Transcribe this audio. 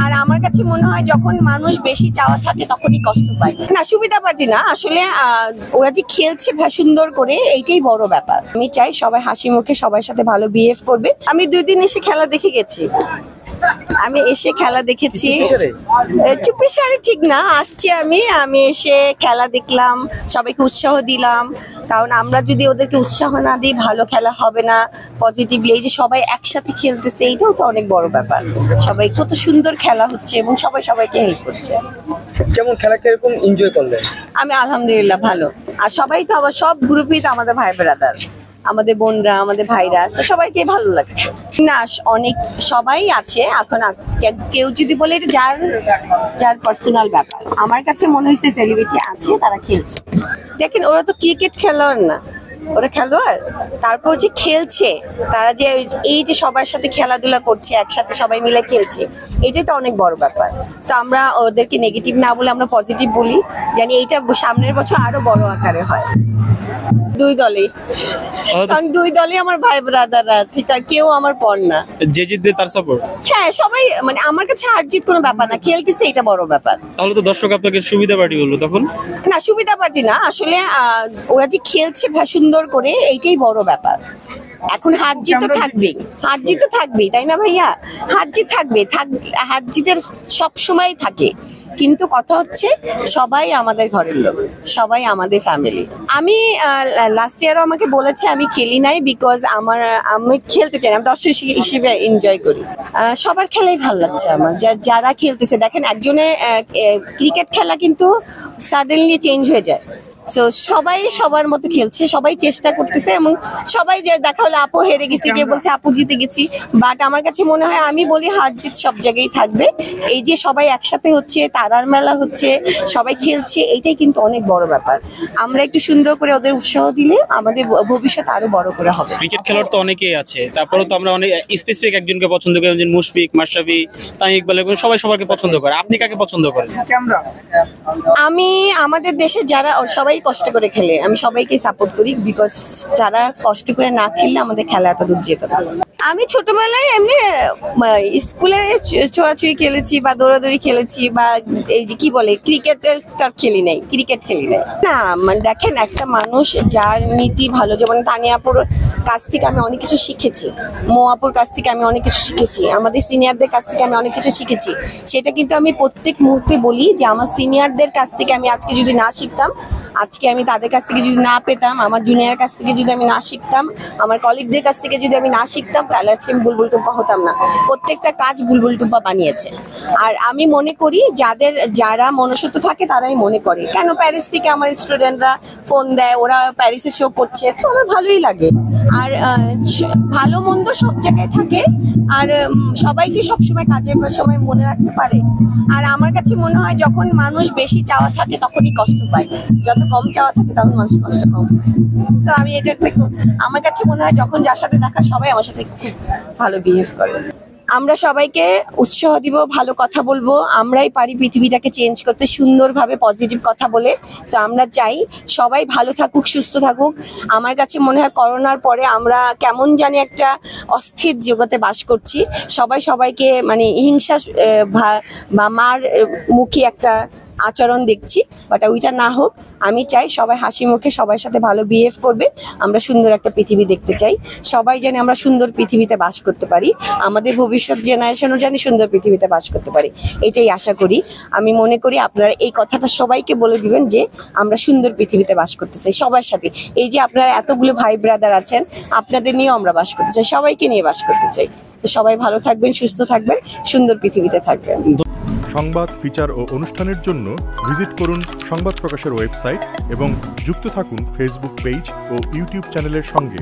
আর আমার কাছে মনে হয় যখন মানুষ বেশি চাওয়া থাকে তখনই কষ্ট পায়। না, সুবিধা পার্টি না আসলে, ওরা যে খেলছে সুন্দর করে এইটাই বড় ব্যাপার। আমি চাই সবাই হাসি মুখে সবার সাথে ভালো বিহেভ করবে। আমি 2 দিন এসে খেলা দেখে গেছি, আমি এসে খেলা দেখেছি। চুপিসারে ঠিক না, আসছি আমি এসে খেলা দেখলাম, সবাইকে উৎসাহ দিলাম। কারণ আমরা যদি ওদেরকে উৎসাহ না দিই ভালো খেলা হবে না। পজিটিভলি এই যে সবাই একসাথে খেলতেছে এইটাও তো অনেক বড় ব্যাপার। সবাই কত সুন্দর খেলা হচ্ছে এবং সবাই সবাইকে হেল্প করছে। কেমন খেলা কিরকম এনজয় করলেন? আমি আলহামদুলিল্লাহ ভালো। আর সবাই তো আবার সব গ্রুপই তো আমাদের ভাই ব্রাদার, আমাদের বোনরা, আমাদের ভাইরা, সবাইকে ভালো লাগছে। না, অনেক সবাই আছে এখন। কেউ যদি বলে এটা যার পার্সোনাল ব্যাপার, আমার কাছে মনে হয়েছে সেলিব্রিটি আছে, তারা খেলছে। দেখেন ওরা তো ক্রিকেট খেলোয়াড় না, ওরা খেলোয়াড়। তারপর যে খেলছে তারা, যে এই যে সবার সাথে খেলাধুলা করছে, একসাথে সবাই মিলে খেলছে, এটাই তো অনেক বড় ব্যাপার। তো আমরা ওদেরকে নেগেটিভ না বলে আমরা পজিটিভ বলি, জানি এইটা সামনের বছর আরো বড় আকারে হয়। 2 দলেই, কারণ 2 দলে আমার ভাই ব্রাদাররা আছে, কেউ আমার পর না। যে জিতবে তার সাপোর্ট। হ্যাঁ, সবাই মানে আমার কাছে হার জিত কোনো ব্যাপার না, খেলতেছে এটা বড় ব্যাপার। তাহলে তো দর্শক আপনাকে সুবিধা পার্টি বললো তখন? না, সুবিধা পার্টি না আসলে, ওরা যে খেলছে সুন্দর করে এইটাই বড় ব্যাপার। এখন হার জিত তো থাকবেই, হার জিত তো থাকবেই, তাই না ভাইয়া? হার জিত থাকবে, হার জিতের সব সময় থাকে, কিন্তু কথা হচ্ছে সবাই আমাদের ঘরের লোক, সবাই আমাদের ফ্যামিলি। আমি লাস্ট ইয়ারও আমাকে বলেছে আমি খেলি নাই, বিকজ আমি খেলতে চাই, আমি দর্শক হিসেবে এনজয় করি। সবার খেলাই ভালো লাগছে আমার, যারা খেলতেছে। দেখেন একজনে ক্রিকেট খেলা কিন্তু সাডেনলি চেঞ্জ হয়ে যায়। সো সবাই সবার মতো খেলছে, সবাই চেষ্টা করতেছে, এবং সবাই যে দেখা হলো আপু হেরে গেছি, কে বলছে আপু জিতে গেছি। বাট আমার কাছে মনে হয়, আমি বলি হার জিত সব জায়গায় থাকবে। এই যে সবাই একসাথে হচ্ছে, তারার মেলা হচ্ছে, সবাই খেলছে, এইটাই কিন্তু অনেক বড় ব্যাপার। আমরা একটু সুন্দর করে ওদের উৎসাহ দিলে আমাদের ভবিষ্যৎ আরো বড় করে হবে। ক্রিকেট খেলোয়াড় তো অনেকেই আছে, তারপরে তো আমরা অনেক স্পেসিফিক একজনকে পছন্দ করি, যেমন মুশফিক, মাশরাফি, তামিম ইকবাল, সবাই সবাইকে পছন্দ করে। আপনি কাকে পছন্দ করেন? আমি আমাদের দেশে যারা সবাই কষ্ট করে খেলে, আমি সবাইকে সাপোর্ট করি, বিকজ যারা কষ্ট করে না খেললে আমাদের খেলা এত দূর যেত না। আমি ছোটবেলায় এমনি স্কুলে ছোঁয়াছুঁই খেলেছি বা দৌড়াদৌড়ি খেলেছি, বা এই যে কি বলে ক্রিকেটের তার খেলি নাই, ক্রিকেট খেলি নাই। না মানে দেখেন, একটা মানুষ যার নীতি ভালো, যেমন তানিয়াপুর কাছ থেকে আমি অনেক কিছু শিখেছি, মোয়াপুর কাছ থেকে আমি অনেক কিছু শিখেছি, আমাদের সিনিয়রদের কাছ থেকে আমি অনেক কিছু শিখেছি। সেটা কিন্তু আমি প্রত্যেক মুহূর্তে বলি যে আমার সিনিয়রদের কাছ থেকে আমি আজকে যদি না শিখতাম, আজকে আমি তাদের কাছ থেকে যদি না পেতাম, আমার জুনিয়র কাছ থেকে যদি আমি না শিখতাম, আমার কলিগদের কাছ থেকে যদি আমি না শিখতাম, তাহলে আজকে আমি বুলবুল টুম্পা হতাম না। প্রত্যেকটা কাজ বুলবুল টুম্পা বানিয়েছে। আর আমি মনে করি যারা মনুষ্যত্ব থাকে তারাই মনে করে। কেন প্যারিস থেকে আমার স্টুডেন্টরা ফোন দেয়, ওরা প্যারিসে শো করছে, তো আমার ভালোই লাগে। আর ভালো মন্দ সব জায়গায় থাকে, আর সবাইকে সবসময় কাজের সময় মনে রাখতে পারে। আর আমার কাছে মনে হয় যখন মানুষ বেশি চাওয়া থাকে তখনই কষ্ট পায়, যত কম চাওয়া থাকে তখন মানুষ কষ্ট কম। তো আমি এটা আমার কাছে মনে হয় যখন যার সাথে দেখা সবাই আমার সাথে খুব ভালো বিহেভ করে। আমরা সবাইকে উৎসাহ দিব, ভালো কথা বলবো, আমরাই পারি পৃথিবীটাকে চেঞ্জ করতে সুন্দরভাবে, পজিটিভ কথা বলে। তো আমরা চাই সবাই ভালো থাকুক, সুস্থ থাকুক। আমার কাছে মনে হয় করোনার পরে আমরা কেমন জানি একটা অস্থির জগতে বাস করছি, সবাই সবাইকে মানে হিংসা বা মার মুখী একটা আচরণ দেখছি, বাট ওইটা না হোক। আমি চাই সবাই হাসি মুখে সবার সাথে ভালো বিহেভ করবে। আমরা সুন্দর একটা পৃথিবী দেখতে চাই, সবাই জানি আমরা সুন্দর পৃথিবীতে বাস করতে পারি, আমাদের ভবিষ্যৎ জেনারেশনও জানি সুন্দর পৃথিবীতে বাস করতে পারি, এটাই আশা করি। আমি মনে করি আপনারা এই কথাটা সবাইকে বলে দিবেন যে আমরা সুন্দর পৃথিবীতে বাস করতে চাই সবার সাথে। এই যে আপনারা এতগুলো ভাই ব্রাদার আছেন, আপনাদের নিয়েও আমরা বাস করতে চাই, সবাইকে নিয়ে বাস করতে চাই। তো সবাই ভালো থাকবেন, সুস্থ থাকবেন, সুন্দর পৃথিবীতে থাকবেন। সংবাদ, ফিচার ও অনুষ্ঠানের জন্য ভিজিট করুন সংবাদ প্রকাশের ওয়েবসাইট এবং যুক্ত থাকুন ফেসবুক পেজ ও ইউটিউব চ্যানেলের সঙ্গে।